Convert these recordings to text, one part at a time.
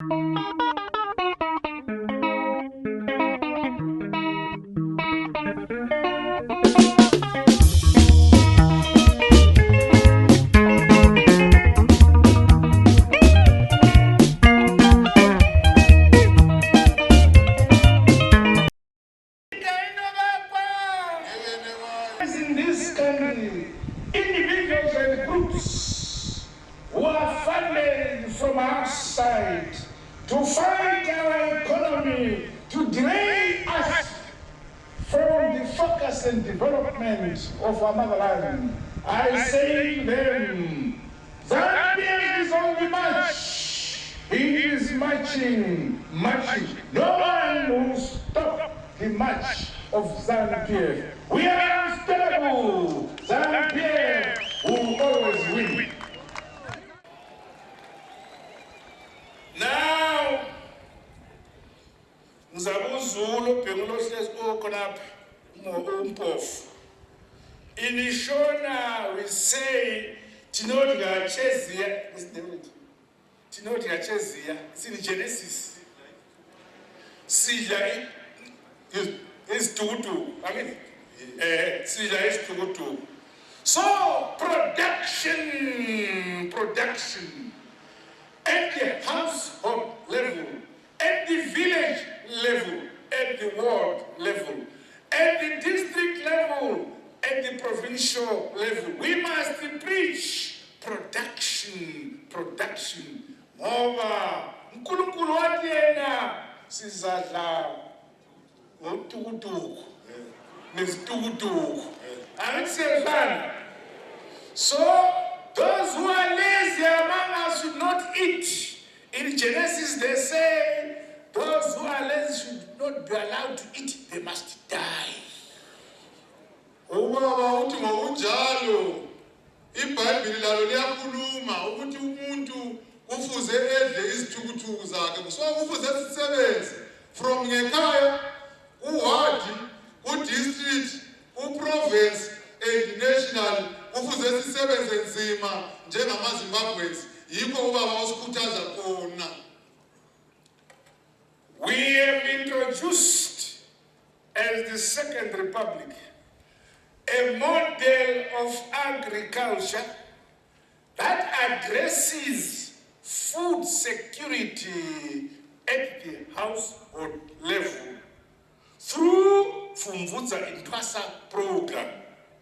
In this country, individuals and groups who are funded from outside to fight our economy, to drain us from the focus and development of our motherland. I say to them, Zambia is on the march. He is marching. No one will stop the march of Zambia. We are unstoppable. Zambia will always win. Now, Mzabuzulu Pengulos Okonap Mpoko. In Ishona, we say, Tinodia Chesia, it's in Genesis. Sija is tutu. I mean, Sija is tutu. So, production at the household level, at the village level, at the ward level, at the district level, at the provincial level. We must preach production. Ngoba uNkulunkulu wathi yena sizadla ngotukutuku nezitukutuku. Angisiyezana. So those who are lazy among us should not eat. In Genesis they say those who are lazy should not be allowed to eat. They must die. Ubaba uthi ngokunjalo iBhayibheli lalo liyakhuluma ukuthi umuntu kufuze edle izithukuthuku zakhe. So kufuze sisebenze from ngekhaya uward, udistrict, uprovince and national. Kufuze sisebenze nzima njengamaZimbabweans. Yikho ubaba osikhuthaza khona. We have introduced as the Second Republic a model of agriculture that addresses food security at the household level through Fumvudza Intwasa program.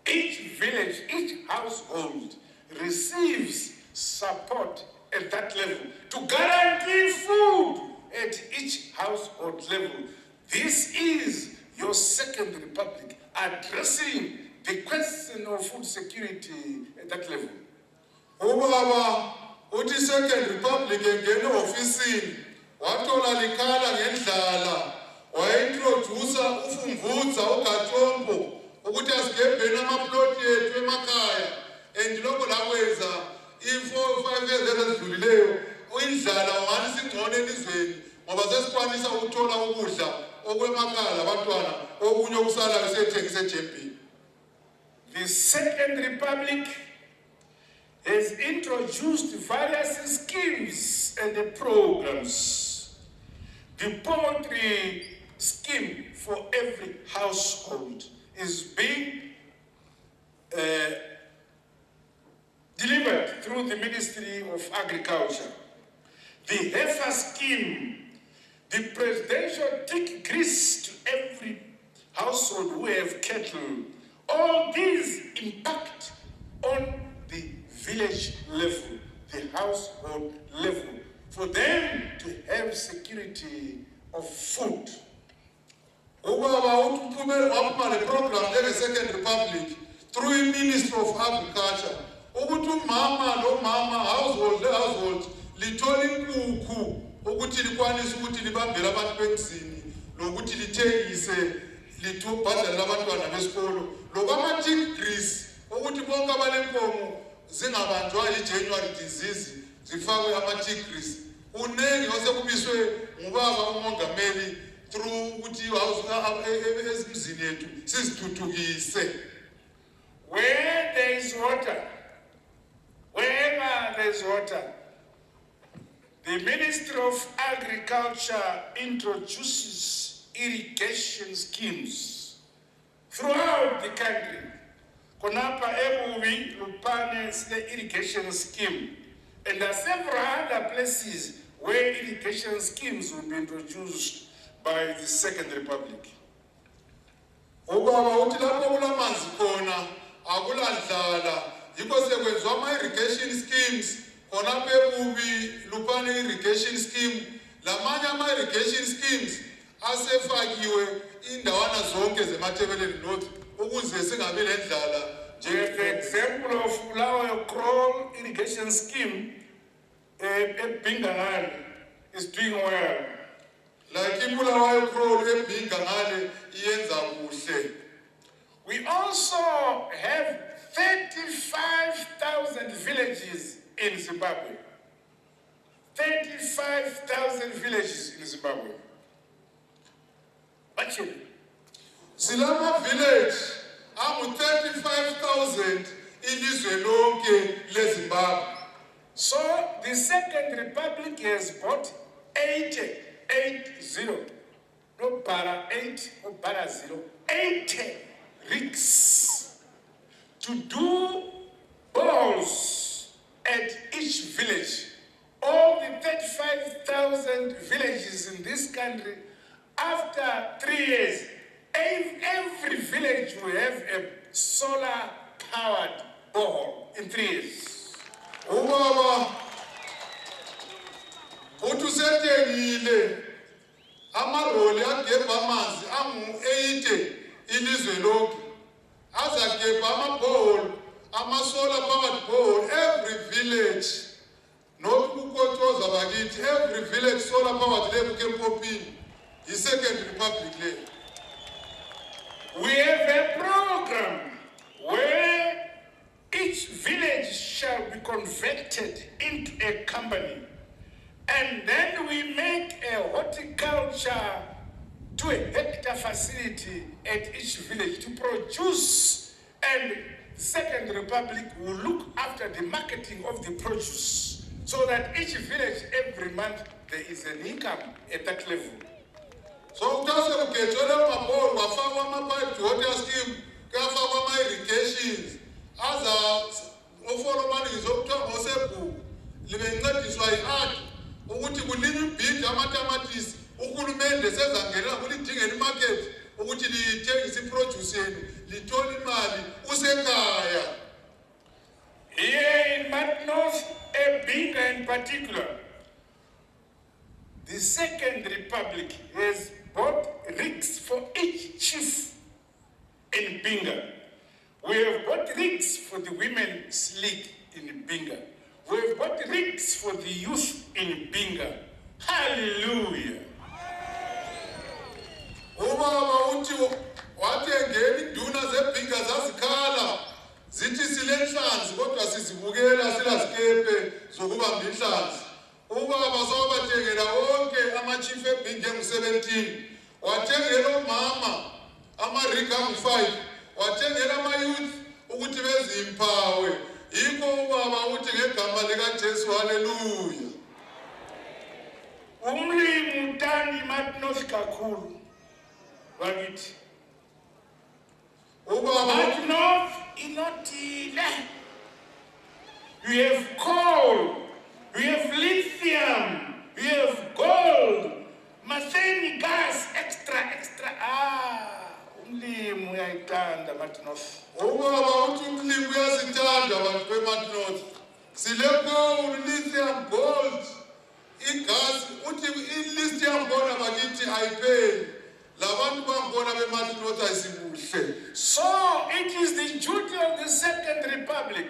Each village, each household receives support at that level to guarantee food at each household level. This is your Second Republic addressing the question of food security at that level. Ubaba uthi Second Republic engene ofisini wathola likhala ngendlala waintroduce uFumvudza uGatombo ukuthi asigebheni amaplot yethu emakhaya and lokho lakwenza i4-5 years ezidlulileyo indlala ngani singcono elizweni ngoba sesikwanisa ukuthola ukudla okwemakhaya labantwana okunye okusala sethengisa eJP. The Second Republic has introduced various schemes and programs. The poultry scheme for every household is being delivered through the Ministry of Agriculture. The heifer scheme, the presidential tick grease to every household who have cattle. All these impact on the village level, the household level, for them to have security of food. Ubaba uthumela wapha le program njenge Second Republic through the Ministry of Agriculture. Ukuthi umama lo mama household lithola inkukhu ukuthi likwanisa ukuthi libambele abantu bemzini lokuthi lithengise lithobhadala abantwana besikolo lokwama-tick grease ukuthi bonke abalenkomo zingabanjwa yi-January disease zifakwe ama-tick grease. Unengi osekubiswe ngubaba umongameli through ukuthi ezimzini yethu sizithuthukise. Where there is water, wherever there is water, the Ministry of Agriculture introduces irrigation schemes throughout the country. Konapa ebubi lupane the irrigation scheme. And there are several other places where irrigation schemes will be introduced by the Second Republic. Ubaba uthi lapho kulamanzi khona akulandlala yikho sekwenzwa ama irrigation schemes khona bebubi lupane irrigation scheme lamanye ama irrigation schemes asefakiwe indawana zonke zeMathebeleni North ukuze singabe lendlala nje. The example of Ulawa Crawl irrigation scheme Bingangale is doing well. Like Mpoko Crawl Bingangale iyenza kuhle. We also have 35,000 villages in Zimbabwe. 35,000 villages in Zimbabwe. Actually, Silama village amu 35,000 ilizwe lonke leZimbabwe. so the Second Republic has bought 80, no para 8, no para 0, 80 rigs to do balls at each village. All the 35,000 villages in this country, after 3 years, every village will have a solar-powered ball in 3 years. Ubaba utusethengile amaroli agebha amanzi angu-80 ilizwe lonke azagebha amabholi ama-solar powered ball every village not kukotoza bakithi every village solar powered lebuke Mpopini yi-Second Republic le. We have a program where each village shall be converted into a company, and then we make a horticulture to a hectare facility at each village to produce, and the Second Republic will look after the marketing of the produce so that each village every month there is an income at that level. So kase ukethola amabholi wafakwa ama-pipe to water scheme kafakwa ama-irrigations aza ofolomani ngizokuthiwa ngosebhuku libencediswa yi-art ukuthi kulinywe ibhidi amatamatisi uhulumende sezangenela kulidingela imarket ukuthi lithengise iproduce yenu lithole imali usekhaya. Here in North, Binga in particular, the Second Republic has bought rigs for each chief in Binga. We have bought rigs for the Women's League in Binga. We have bought rigs for the youth in Binga. Hallelujah. Ubaba uthi wathengela induna zeBinga zazikhala zithi silenhlanzi kodwa sizibukela silazikepe zokubamba inhlanzi. Ubaba sowabathengela wonke ama-chief eBinga engu-17 wathengela omama ama-rig angu-5 wathengela ama-youth ukuthi bezimpawe. Yikho ubaba uthi ngegama likaJesu haleluya. Umlimi utani North kakhulu bakithi. Ubaba North inotile. We have coal, we have lithium, we have gold, methane gas, extra. Umlimi uyayithanda North. ubaba uthi umlimi uyazithanda abantu beMathnorth. Sile-gold, lithium, gold, igas uthi ilist yangibona bakithi ayipheli. Labantu bangibona beMathnorth ayisibuhle. So it is the duty of the Second Republic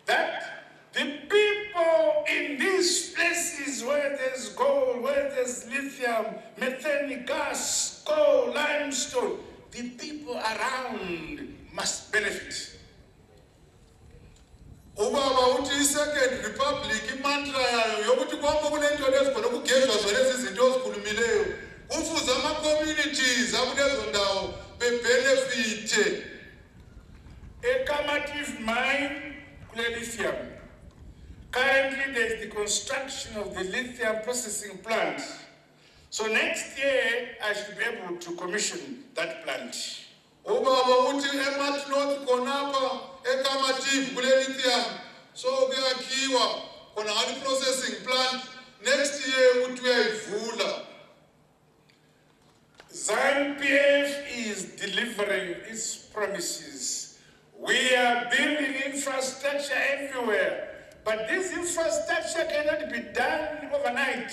that the people in these places where there's gold, where there's lithium, methane gas, coal, limestone, the people around must benefit. Ubaba uthi i-Second Republic imantra yayo yokuthi konke kunento lezikhona kugezwa zona lezi zinto ozikhulumileyo kufuze ama-communities akulezo ndawo bebenefite. Mine, lithium. Currently, there's the construction of the lithium processing plant. So next year, I should be able to commission that plant. Ubaba uthi eMarch North konapha eKamative kule lithium so kuyakhiwa khona ngani processing plant next year uthi uyayivula. ZANU-PF is delivering its promises. We are building infrastructure everywhere, but this infrastructure cannot be done overnight.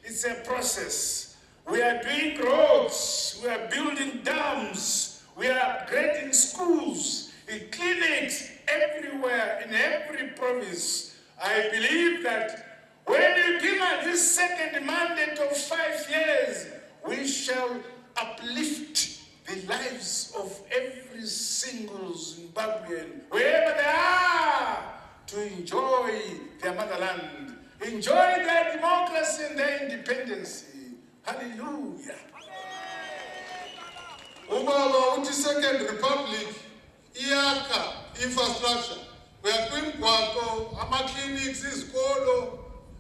It's a process. We are doing roads, we are building dams, we are upgrading schools, clinics everywhere, in every province. I believe that when you give us this second mandate of 5 years, we shall uplift the lives of every single Zimbabwean, wherever they are, to enjoy their motherland, enjoy their democracy and their independence. Hallelujah. Ubaba uthi Second Republic iyakha infrastructure. Kuyakwimbwako, ama-clinics, izikolo,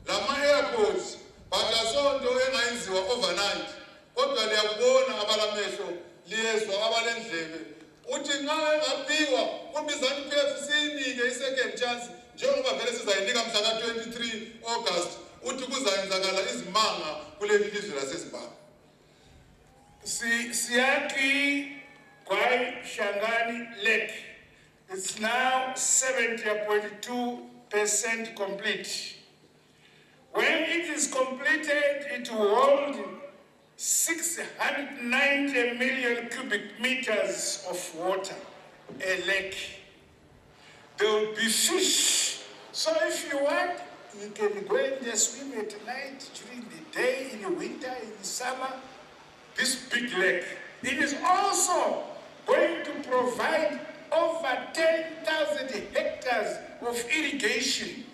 lama-airports, but asonto engayenziwa overnight. Kodwa liyakubona abalamehlo liyezwa abalendlebe uthi nxa engaphiwa kumbe ZANU-PF siyinike i-second chance njengoba vele sizayinika mhla ka-23 August uthi kuzayenzakala izimanga kuleli lizwe laseZimbabwe. Siaki Kwai Shangani Lake. It's now 70.2% complete. When it is completed, it will hold 690 million cubic meters of water, a lake. There will be fish. So if you want, you can go in there, swim at night, during the day, in the winter, in the summer, this big lake. It is also going to provide over 10,000 hectares of irrigation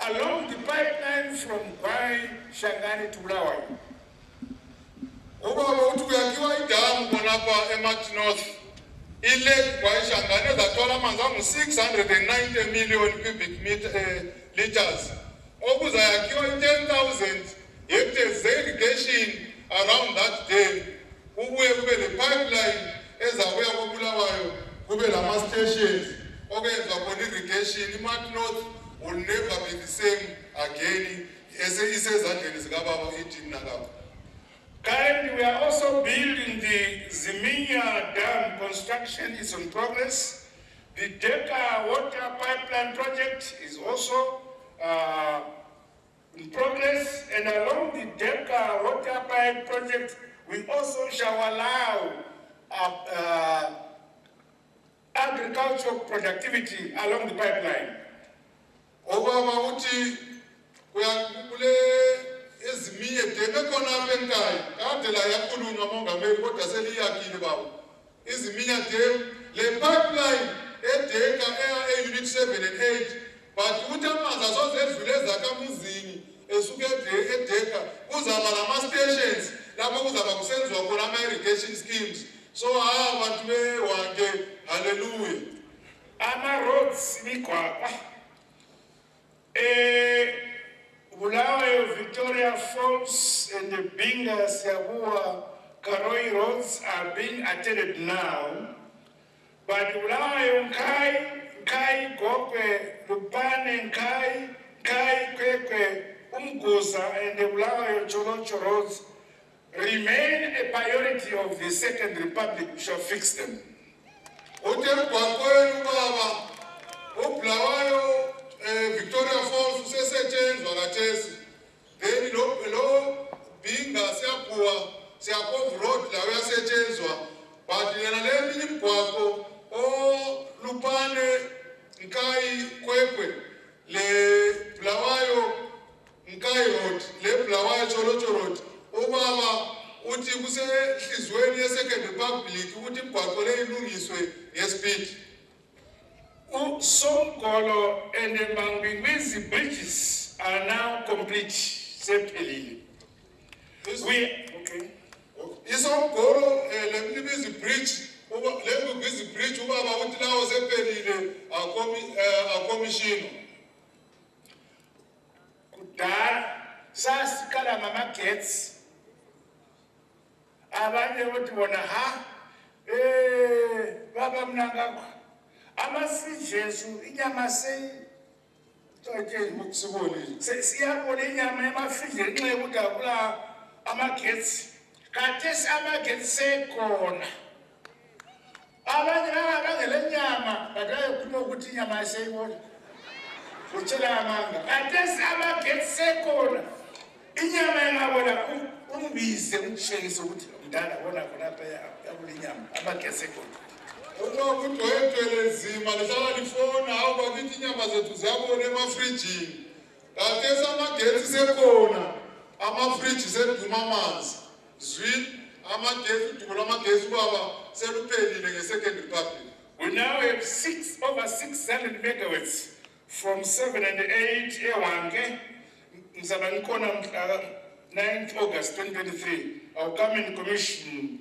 along the pipeline from Kwai Shangani to Bulawayo. Ubaba uthi kuyakiwa idamu khonapha eMarch North. Ilake Kwai Shangani ezathola amanzi angu-690 million cubic liters. Okuzayakhiwa i-10,000 hectares ze-irrigation around that dam. Kubuye kube le-pipeline ezabuya koBulawayo, kube lama-stations okwenza khona irrigation. iMarch North will never be the same again. Isezandleni zikababa ithi nakapha. Currently, we are also building the Ziminya Dam. Construction is in progress. The Deka water pipeline project is also in progress. And along the Deka water pipe project, we also shall allow agricultural productivity along the pipeline. Obaba uthi kule eziminye deme khona apha eNkayi kade la yakhulunywa mongameli kodwa seliyakile baba iziminya dam le pipeline edeka e-unit 7 and 8 but uthi amanzi asoze edlule ezakhamuzini esuke edeka kuzaba lama-stations lapho kuzaba kusenziwa khona ama-irrigation schemes so abantu bewanke hallelujah Ama-roads imigwaqo Bulawayo, Victoria Falls, and the Binga, Siabua, Karoi roads are being attended now. But Bulawayo, Nkayi, Gokwe, Lupane, Nkayi, Kwekwe, Umgusa, and the Bulawayo, Cholocho roads remain a priority of the Second Republic. We shall fix them. Victoria Falls usesetshenzwa kathesi then lo Binga Siakov Road la uyasetshenzwa but yena le minye imigwaqo Lupane Nkayi Kwekwe le Bulawayo Nkayi Road le Bulawayo Cholocho Road ubaba uthi kusehlizweni ye-Second Republic ukuthi imigwaqo le ilungiswe ngespeed. Somgolo and the Mangwingwizi bridges are now complete. Sepelili. Okay. Isomgolo le bridge ubaba uthi lawo sepelile akomishino. Kudala sasikala ngamagetsi abanye bothi bona baba mna ngakho amasijesu inyama siyabona inyama yamafriji ngenxa yokuthi akula amagetsi khathesi amagetsi sekhona abanye bangele nyama bakayokhuluma ukuthi inyama aseyibona utshela amanga khathesi amagetsi sekhona inyama engabona umbize umtshengise ukuthi mdala bona khona yakule inyama amagetsi sekhona udwetshele nzima lihlala lifona hawu bakithi inyama zethu ziyabona emafrijini khathesi amagetsi sekhona amafriji seduma amanzi zwi amagetsi udumo lwamagetsi ubaba seluphelile nge-Second Republic. We now have over 600 megawatts from 7 and 8 ewange mzaba ngikhona mhla 9th August 2023 I'll come and commission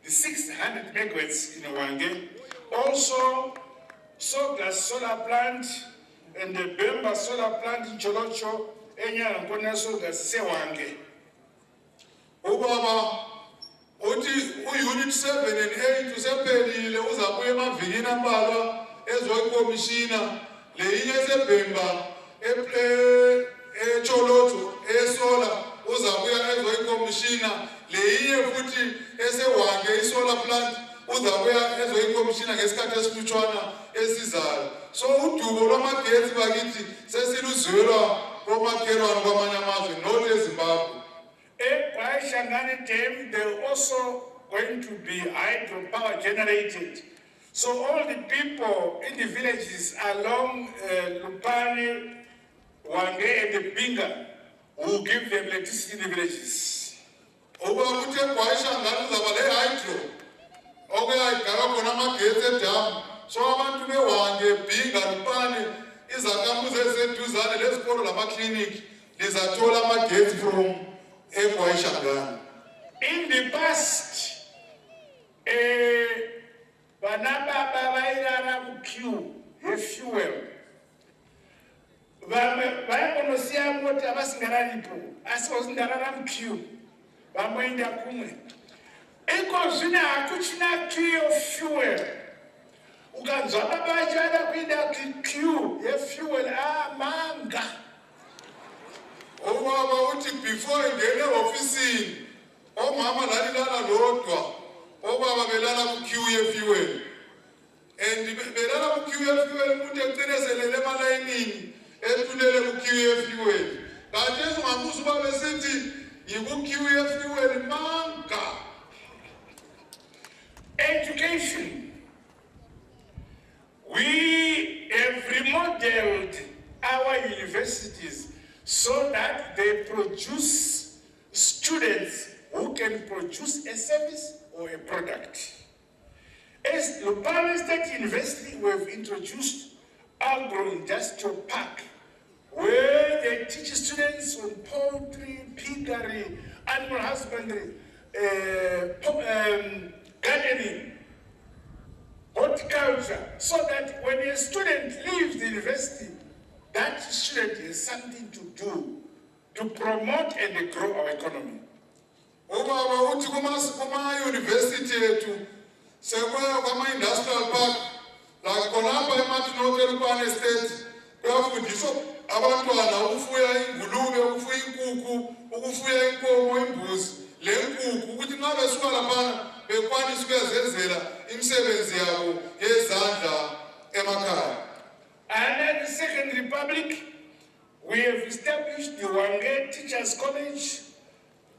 the 600 megawatts in Ewange. Also, Sogas solar plant and the Bemba solar plant in Cholocho, Enya and Kona Sogas Sewange. Ubaba, unit 7 and 8 usephelile uzabuye emavini ambalwa ezoyikomishina le inye eseBhemba eCholocho esola uzabuya ezoyikomishina le inye futhi eseWange isolar plant uzabuya ezoyikomishina ngesikhathi esifutshwana esizayo. So udubo lwamagetsi bakithi sesiluzwelwa komakhelwane kwamanye amazwe not eZimbabwe. Shangani Dam, they're also going to be hydropower generated. So all the people in the villages along Lupane, Wange and the Binga will give them electricity in the villages. Uba kuthe kwashangana zabale hydro. Okuyayigaba khona amagetsi edam. So abantu beWange, Binga, Lupane izakhamuzi eseduzane lezikolo lamaklinikhi lizathola amagetsi from in the past, banababa bayirara queue fuel. Bayakonosia mota abasingaralipo asiwozindarara queue. Bamoinda kumwe. Ekozina akuchina queue fuel. Ukanzwa babajana kwinda queue fuel manga. Ubaba uthi before ingene ofisini omama lalilala lodwa obaba belala ku queue yefuel and belala ku queue yefuel umuntu ecinezelele emalayinini ethulele ku queue yefuel kanti ezingabuza uba besithi yiku queue yefuel manga. Education. We have remodeled our universities so that they produce students who can produce a service or a product. As Lupane State University, we have introduced agro-industrial park, where they teach students on poultry, piggery, animal husbandry, gardening, horticulture, so that when a student leaves the university, that student has something to do to promote and grow our economy. Ubaba uthi kuma university yethu sekwaya kwama industrial park la khonapha eMathinoke Lupane State kuyafundiswa abantwana ukufuya ingulube, ukufuya inkukhu, ukufuya inkomo, imbuzi, le nkukhu ukuthi nxa besuka laphana bekwanisa ukuzenzela imisebenzi yabo yezandla emakhaya. Under the Second Republic, we have established the Wange Teachers College,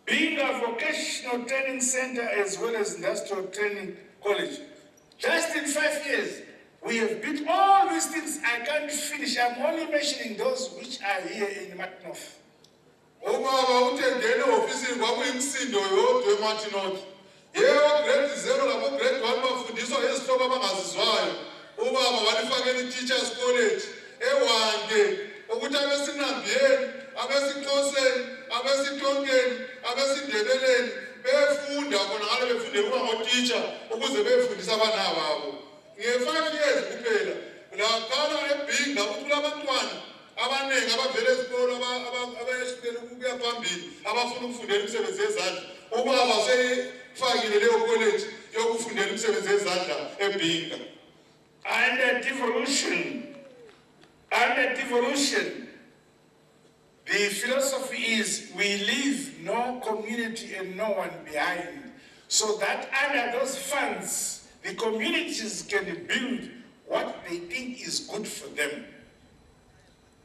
being a vocational training center as well as industrial training college. Just in 5 years, we have built all these things. I can't finish. I'm only mentioning those which are here in Matnorth. Ubaba uthengene ofisini kwakuyimsindo yodwa eMathinoke. Yebo grade 0 labo grade 1 bafundiswa izihloko abangazizwayo. Ubaba walifakela i-teachers college eWange ukuthi abesinambiyeni, abesixhoseni, abesitonkeni, abesindebeleni befunda khona ngale befundela ukuba ngoteacher ukuze befundisa abana babo. Nge 5 years kuphela laphana eBhinga ukuthi abantwana abaningi abavela ezikolo abayeshukela ukuya phambili abafuna ukufundela imisebenzi yezandla ubaba seyifakile leyo college yokufundela imisebenzi yezandla eBhinga. Under devolution, the philosophy is we leave no community and no one behind, so that under those funds the communities can build what they think is good for them.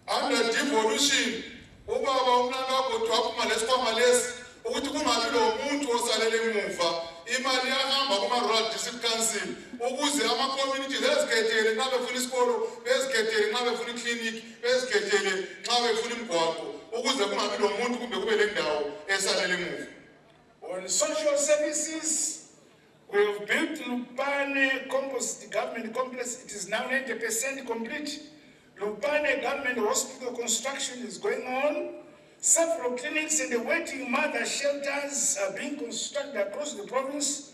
Under devolution, ubaba umnana wakho waphuma lesikhwama lesi ukuthi kungabi lo muntu osalele emuva imali yahamba kuma-rural district council ukuze ama-communities ezikhethele nxa befuna isikolo bezikhethele nxa befuna iklinikhi bezikhethele nxa befuna imigwaqo ukuze kungabi lo muntu kumbe kube le ndawo esalele emuva. On social services, we have built Lupane Composite Government Complex. It is now 90% complete. Lupane Government Hospital construction is going on. Several clinics and the waiting mother shelters are being constructed across the province.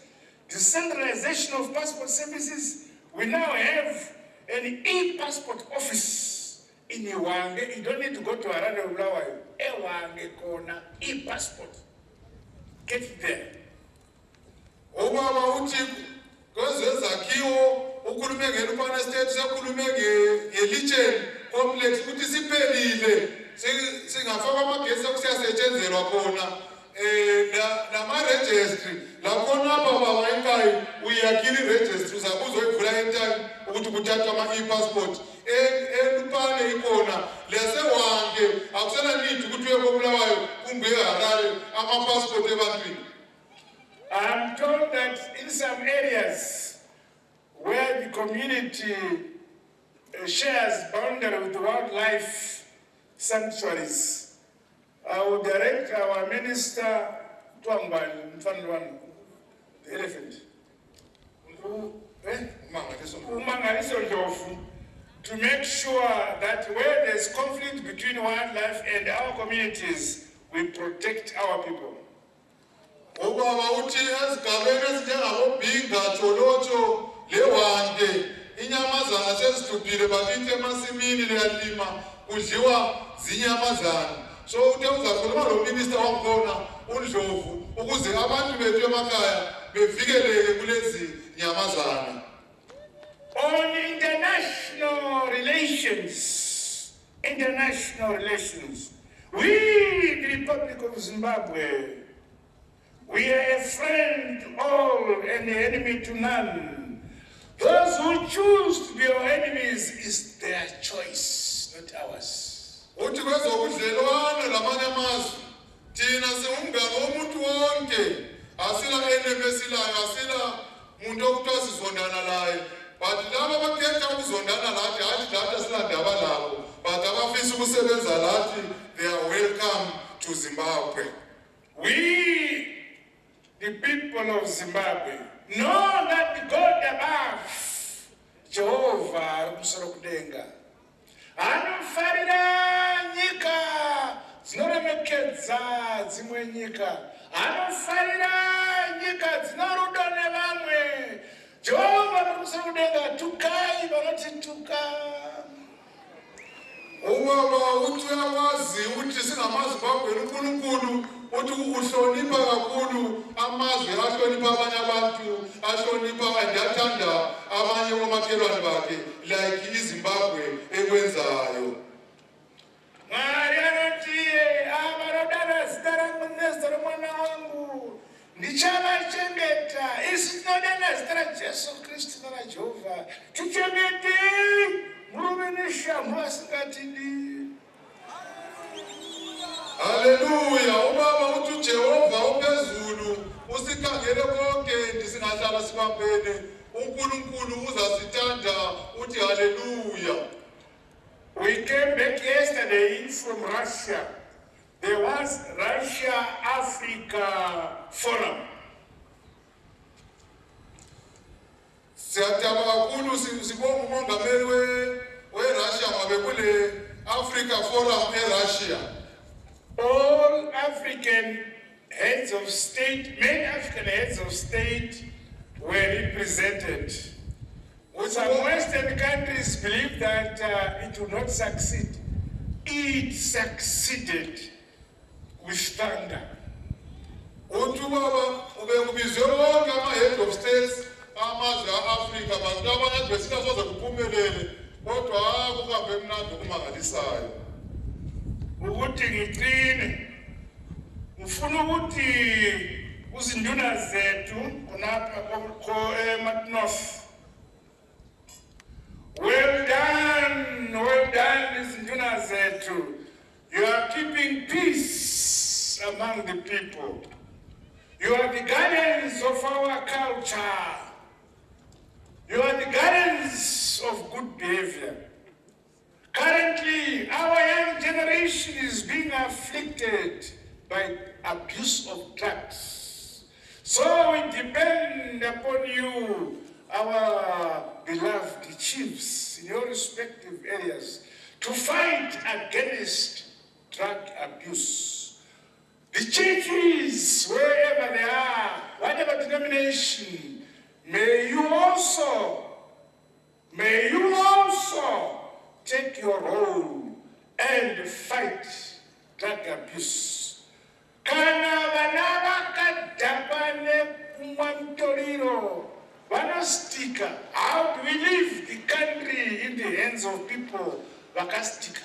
Decentralization of passport services. We now have an e-passport office in Iwange. You don't need to go to Harare Ulawayo. Iwange Kona, e-passport. Get it there. Ubaba uthi kwezezakhiwo ukhulume ngeLupane State sekhulume ngeLitchen complex ukuthi siphelile singafaka amagesi okusetshenziswa khona nama-registry lakhona apha baba Nkayi uyakhile i-registry uzakuzoyivula entime ukuthi kuthathwa ama-e-passport eLupane ikhona lesewange akusela need ukuthi uye koBulawayo kumbe eHarare ama-passport ebantwini. I'm told that in some areas where the community shares boundary with the wildlife sanctuaries, I will direct our minister, Tuangban, the elephant, to make sure that where there's conflict between wildlife and our communities, we protect our people. Ubaba uthi ezigabeni ezinjengaboBhinga, Tsholotsho leWande inyamazana sezidubhile bakithi emasimini leyalima kudliwa zinyamazana. So uthe uzakhuluma lo minister wakhona uNdlovu ukuze abantu bethu emakhaya bevikeleke kulezi nyamazana. On international relations, we, the Republic of Zimbabwe, we are a friend to all and an enemy to none. Those who choose to be our enemies is their choice, not ours. Uthi kwezobudlelwane lamanye amazwe thina singumngane womuntu wonke asila enemy esilayo asila muntu okuthiwa sizondana laye but laba abakhetha ukuzondana lathi hathi lathi silandaba labo but abafisa ukusebenza lathi they are welcome to Zimbabwe. We, the people of Zimbabwe, know that the God above, Jehovah, Musarokudenga, anofarira nyika dzinoremekedza dzimwe nyika, anofarira nyika dzinorudo nevamwe. Jehovah Musarokudenga, tukai vanotituka. Ubaba uthi uyakwazi ukuthi singamaZimbabwe uNkulunkulu uthi uhlonipha kakhulu amazwe ahlonipha abanye abantu ahlonipha andathanda abanye omakhelwane bakhe like iZimbabwe ekwenzayo. Mwari anoti avarodana zita rangu nezita romwana wangu ndichavachengeta. Isi tinodana zita raJesu Kristu naraJehovha tichengete murume neshamhu asingatidi. Hallelujah. Ubaba uthi Jehova uphezulu usikhangele konke ndisingahlala sibambene uNkulunkulu uzasithanda uthi hallelujah. We came back yesterday from Russia. There was Russia-Africa Forum. Siyathokoza kakhulu sibonga umongameli weRussia ngabe kule Africa Forum eRussia. All African heads of state, many African heads of state were represented. Some Western countries believe that it will not succeed. it succeeded with thunder. Uthi baba ubekubizwe wonke ama-head of states amazwe a-Afrika bantu abanye besikasoze kuphumelele kodwa kuhambe mnandi okumangalisayo. Ukuthi ngicine ngifuna ukuthi uzinduna zethu khonapha eMartinoth. Well done, izinduna zethu. You are keeping peace among the people. You are the guardians of our culture. You are the guardians of good behavior. Currently, our young generation is being afflicted by abuse of drugs. So we depend upon you, our beloved chiefs in your respective areas, to fight against drug abuse. The churches, wherever they are, whatever denomination, may you also take your role and fight drug abuse. Kana banaba kadabane kumwantoriro vanastika. How do we leave the country in the hands of people vakastika?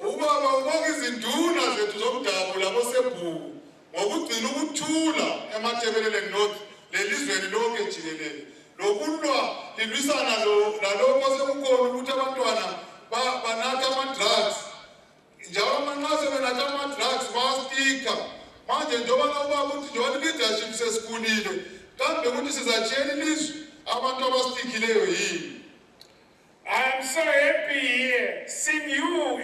Ubaba ubonga izinduna zethu zomdabu lapho sebhuku ngokugcina ukuthula emathebeleleni north lelizweni lonke jikelele. Lokulwa lilwisana nalokho sekukhona ukuthi abantwana banatha ama-drugs. Njalo manxa sebenatha ama-drugs bayastika. Manje njengoba ubaba ukuthi njengoba leadership sesikhulile kambe ukuthi sizatshiyela ilizwe abantu abastikileyo yini. I am so happy here seeing you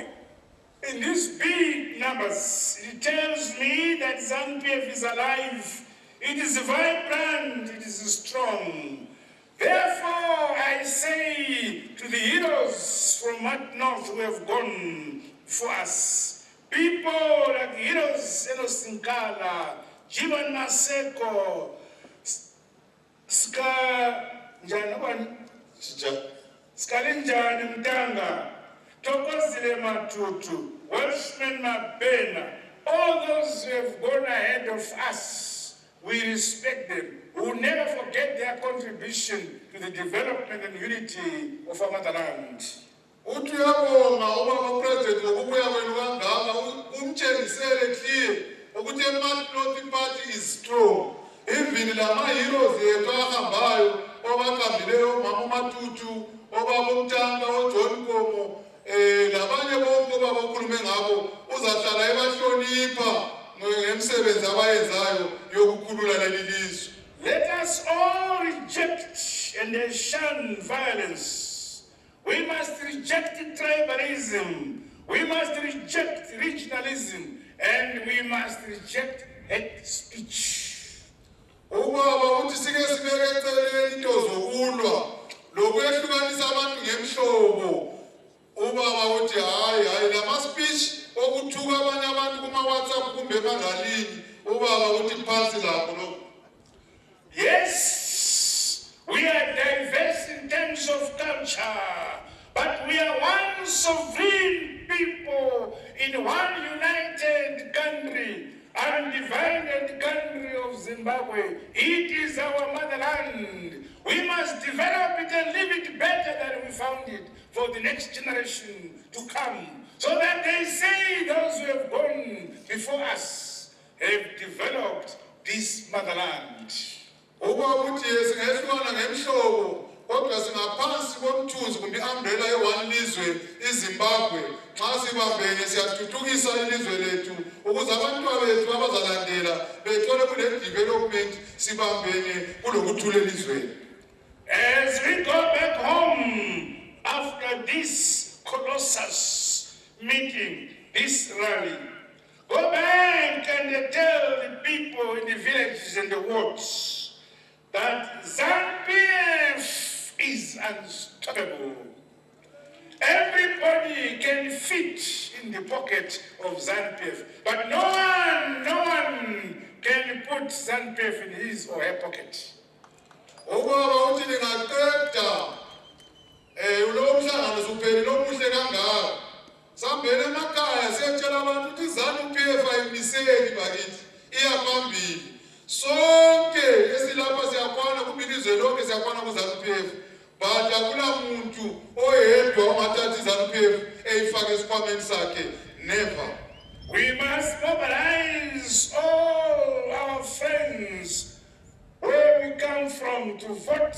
in these big numbers. It tells me that ZANU-PF is alive. It is vibrant. It is strong. Therefore, I say to the heroes from North who have gone for us, people like heroes Enos Nkala, Jivan Maseko, Skalinjani Mtanga, Tokozile Matutu, Welshman Mabena, all those who have gone ahead of us, we respect them. We will never forget their contribution to the development and unity of our motherland. Uthi uyabonga ubaba president ngokubuya kwenu kangaka umtshengisele clear ukuthi eMartinoth party is strong. Even lama-heroes yethu ahambayo obaqambileyo umama uMatutu, obaba uMtanga, oJohn Komo, labanye bonke obaba okhulume ngabo uzahlala ebahlonipha ngemsebenzi abayenzayo yokukhulula leli lizwe. Let us all reject and shun violence. We must reject tribalism. We must reject regionalism. And we must reject hate speech. Ubaba uthi sike sibeke eceleni into zokulwa lokuyehlukanisa abantu ngemhlobo. Ubaba uthi hayi lama-speech okuthuka abanye abantu kuma-WhatsApp kumbe emangalini. Ubaba uthi phansi lapho lokho. Yes, we are diverse in terms of culture, but we are one sovereign people in one united country, undivided country of Zimbabwe. It is our motherland. We must develop it and live it better than we found it for the next generation to come, so that they say those who have gone before us have developed this motherland. Ubaba uthi singehlukana ngemhlobo kodwa singaphansi komthunzi kumbe i-umbrella ye-one lizwe iZimbabwe. Xa sibambene siyathuthukisa ilizwe lethu ukuze abantwana bethu abazalandela bethole kule development sibambene kulokuthula elizweni. As we go back home after this colossus meeting, this rally, go back and tell the people in the villages and the wards that ZANU-PF is unstoppable. Everybody can fit in the pocket of ZANU-PF, but no one can put ZANU-PF in his or her pocket. Ubaba uthi lingaqeda Ulo mhlangano supheli lomuhle kangaka. Sambele emakhaya siyatshela abantu ukuthi ZANU-PF ayimiseli bakithi. Iyaphambili. Sonke esilapha siyakwana kumilizwe lonke siyakwana ku-ZANU-PF. But akulamuntu oyedwa ongathatha i-ZANU-PF eyifake esikhwameni sakhe. Never. We must mobilize all our friends where we come from to vote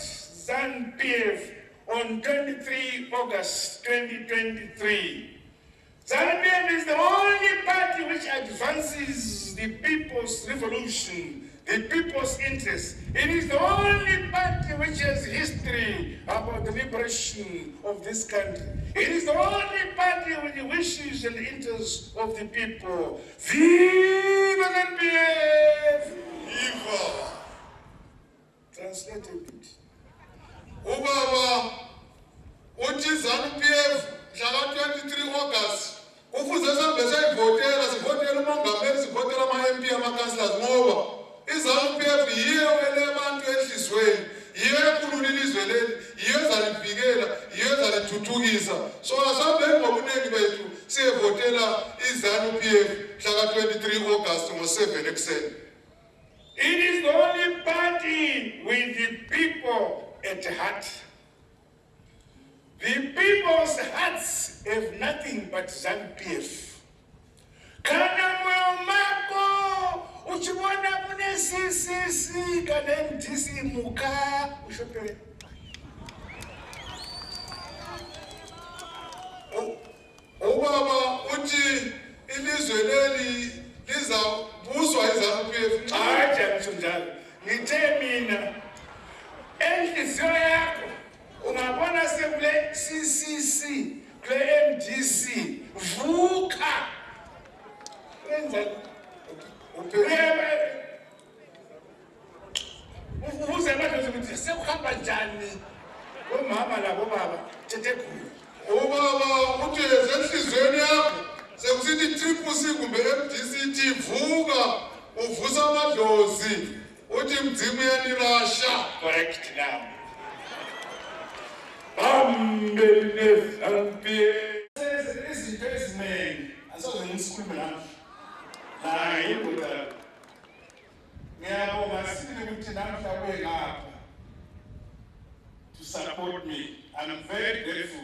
ZANU-PF on 23 August 2023. ZANU-PF is the only party which advances the people's revolution, the people's interest. It is the only party which has history about the liberation of this country. It is the only party with the wishes and interests of the people. Viva ZANU-PF! Viva! Translated it. Ubaba uthi ZANU-PF mhla 23 August kufuze sihambe sayivotela sivotela umongameli sivotela ama-MP ama-councillors ngoba i-ZANU-PF yiyo ele abantu enhlizweni yiyo ekhulula ilizwe leli yiyo ezalivikela yiyo ezalithuthukisa so asihambeni ngobuningi bethu siyevotela i-ZANU-PF mhla 23 August ngo-7 ekuseni. It is the only party with the people at heart. The people's hearts have nothing but ZANU-PF. Kana moyo mako uchibona kune CCC kana MDC muka ushopele. Ubaba uthi ilizwe leli lizabuswa i-ZANU-PF. Hayi njalo. Ngithe mina enhliziyo yakho ungabona sekule CCC kule MDC vuka kwenzani ubuze manje ukuthi sekuhamba njani omama labo baba thethe khulu. Ubaba uthi ezenhlizweni yakho sekusithi triple C kumbe MDC vuka uvusa amadlozi uthi mdzimu yanirasha. Correct now. Bambele ZANU-PF. Izinto eziningi asoze ngisikhulume nami. Hayi kodwa. Ngiyabonga sibili ukuthi namhla uye ngapha to support me. I'm very grateful.